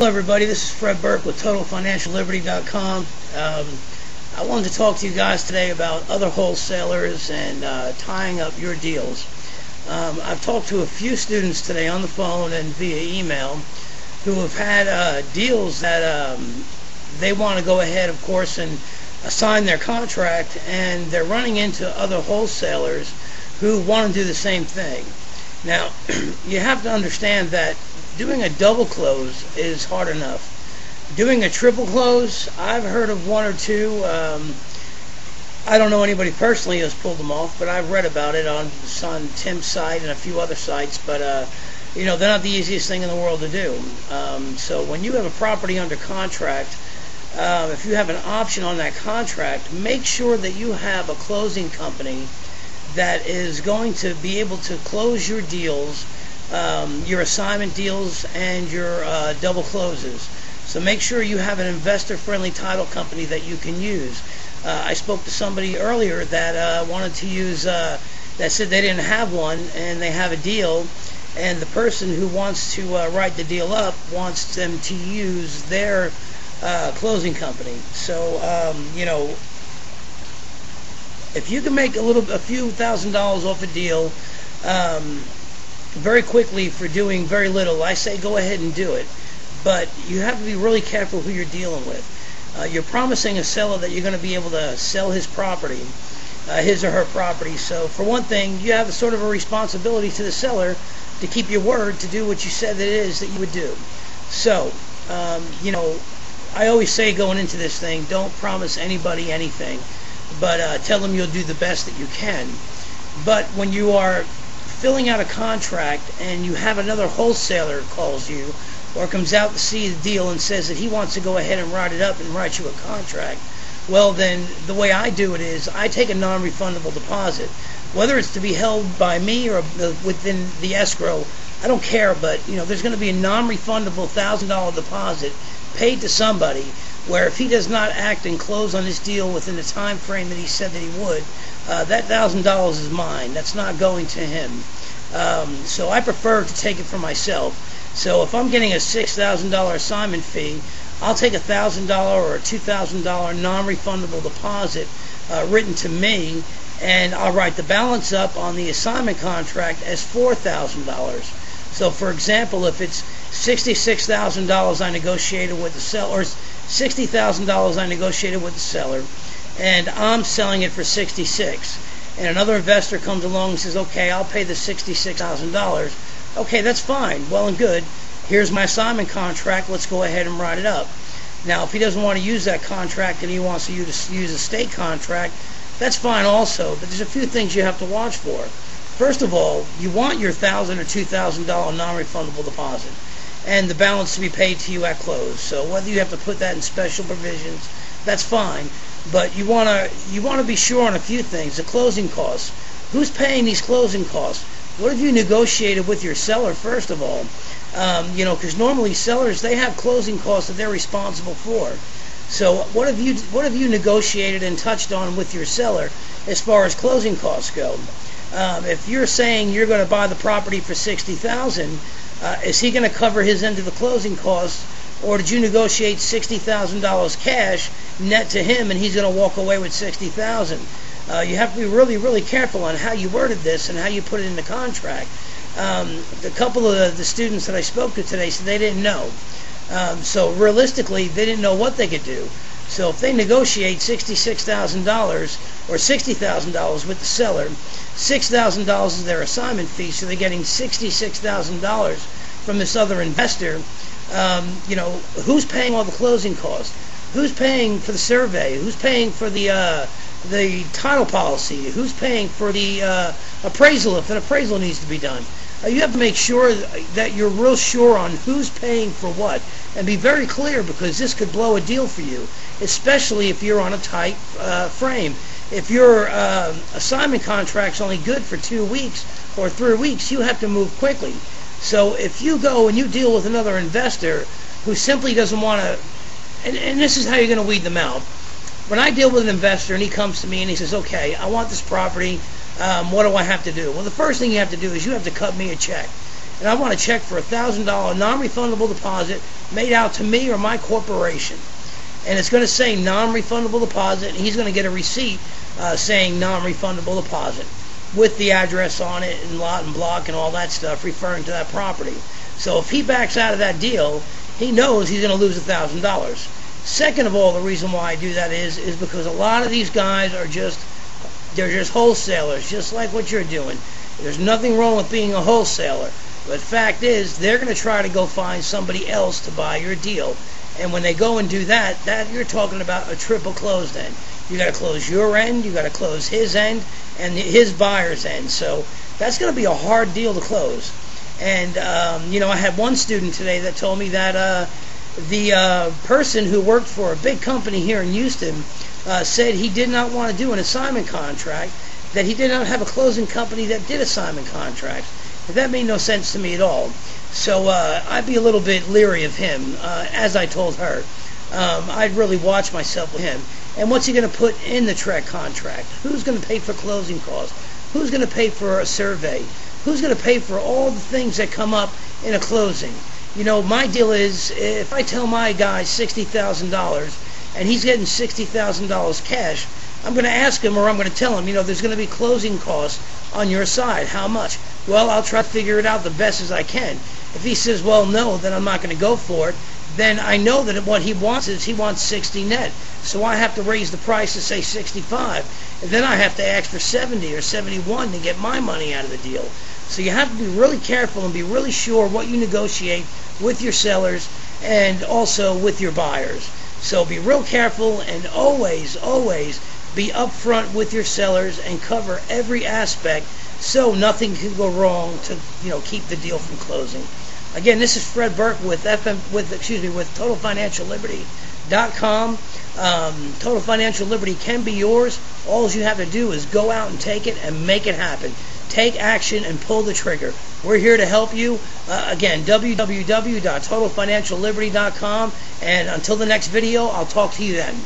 Hello everybody, this is Fred Burke with TotalFinancialLiberty.com. I wanted to talk to you guys today about other wholesalers and tying up your deals. I've talked to a few students today on the phone and via email who have had deals that they want to go ahead, of course, and assign their contract, and they're running into other wholesalers who want to do the same thing. Now, you have to understand that doing a double close is hard enough. Doing a triple close, I've heard of one or two. I don't know anybody personally who's pulled them off, but I've read about it on Tim's site and a few other sites. But you know, they're not the easiest thing in the world to do. So when you have a property under contract, if you have an option on that contract, make sure that you have a closing company that is going to be able to close your deals, your assignment deals and your double closes. So make sure you have an investor-friendly title company that you can use. I spoke to somebody earlier that wanted to use, that said they didn't have one and they have a deal, and the person who wants to write the deal up wants them to use their closing company. So you know, if you can make a few $1,000s off a deal very quickly for doing very little, I say go ahead and do it. But you have to be really careful who you're dealing with. You're promising a seller that you're going to be able to sell his property, his or her property. So for one thing, you have a sort of a responsibility to the seller to keep your word, to do what you said that it is that you would do. So you know, I always say going into this thing, don't promise anybody anything, but tell them you'll do the best that you can. But when you are filling out a contract and you have another wholesaler calls you or comes out to see the deal and says that he wants to go ahead and write it up and write you a contract, well then the way I do it is I take a non-refundable deposit. Whether it's to be held by me or within the escrow, I don't care, but you know, there's going to be a non-refundable $1,000 deposit paid to somebody, where if he does not act and close on this deal within the time frame that he said that he would, that $1,000 is mine. That's not going to him. So I prefer to take it for myself. So if I'm getting a $6,000 assignment fee, I'll take a $1,000 or a $2,000 non-refundable deposit written to me, and I'll write the balance up on the assignment contract as $4,000. So for example, if it's $66,000 I negotiated with the seller, or $60,000 I negotiated with the seller, and I'm selling it for $66,000, and another investor comes along and says, okay, I'll pay the $66,000. Okay, that's fine, well and good. Here's my assignment contract, let's go ahead and write it up. Now, if he doesn't want to use that contract and he wants to use a state contract, that's fine also, but there's a few things you have to watch for. First of all, you want your $1,000 or $2,000 non-refundable deposit and the balance to be paid to you at close. So whether you have to put that in special provisions, that's fine. But you want to be sure on a few things. The closing costs. Who's paying these closing costs? What have you negotiated with your seller, first of all? You know, because normally sellers, they have closing costs that they're responsible for. So what have you negotiated and touched on with your seller as far as closing costs go? If you're saying you're going to buy the property for $60,000, is he going to cover his end of the closing costs, or did you negotiate $60,000 cash net to him and he's going to walk away with $60,000? You have to be really, really careful on how you worded this and how you put it in the contract. A couple of the students that I spoke to today said they didn't know. So realistically, they didn't know what they could do. So if they negotiate $66,000 or $60,000 with the seller, $6,000 is their assignment fee, so they're getting $66,000 from this other investor. You know, who's paying all the closing costs? Who's paying for the survey? Who's paying for the title policy? Who's paying for the appraisal if an appraisal needs to be done? You have to make sure that you're real sure on who's paying for what, and be very clear, because this could blow a deal for you, especially if you're on a tight frame. If your assignment contract's only good for 2 weeks or 3 weeks, you have to move quickly. So if you go and you deal with another investor who simply doesn't want to, and this is how you're going to weed them out. When I deal with an investor and he comes to me and he says, okay, I want this property, what do I have to do? Well, the first thing you have to do is you have to cut me a check. and I want a check for $1,000 non-refundable deposit made out to me or my corporation. And it's going to say non-refundable deposit, and he's going to get a receipt saying non-refundable deposit with the address on it and lot and block and all that stuff referring to that property. So if he backs out of that deal, he knows he's going to lose $1,000. Second of all, the reason why I do that is because a lot of these guys are they're just wholesalers, just like what you're doing. There's nothing wrong with being a wholesaler, but fact is they're going to try to go find somebody else to buy your deal. And when they go and do that you're talking about a triple closed end. You got to close your end, you got to close his end, and his buyer's end. So that's going to be a hard deal to close. And I had one student today that told me that the person who worked for a big company here in Houston said he did not want to do an assignment contract, that he did not have a closing company that did assignment contracts. That made no sense to me at all. So I'd be a little bit leery of him, as I told her. I'd really watch myself with him. And what's he going to put in the TREC contract? Who's going to pay for closing costs? Who's going to pay for a survey? Who's going to pay for all the things that come up in a closing? My deal is, if I tell my guy $60,000 and he's getting $60,000 cash, I'm going to ask him, or I'm going to tell him, there's going to be closing costs on your side. How much? Well, I'll try to figure it out the best as I can. If he says, well, no, then I'm not going to go for it, then I know that what he wants is he wants 60 net. So I have to raise the price to say 65. And then I have to ask for 70 or 71 to get my money out of the deal. So you have to be really careful and be really sure what you negotiate with your sellers and also with your buyers. So be real careful and always, always be upfront with your sellers and cover every aspect so nothing can go wrong to keep the deal from closing. Again, this is Fred Burke with TotalFinancialLiberty.com. Total Financial Liberty can be yours. All you have to do is go out and take it and make it happen. Take action and pull the trigger. We're here to help you. Again, www.TotalFinancialLiberty.com. And until the next video, I'll talk to you then.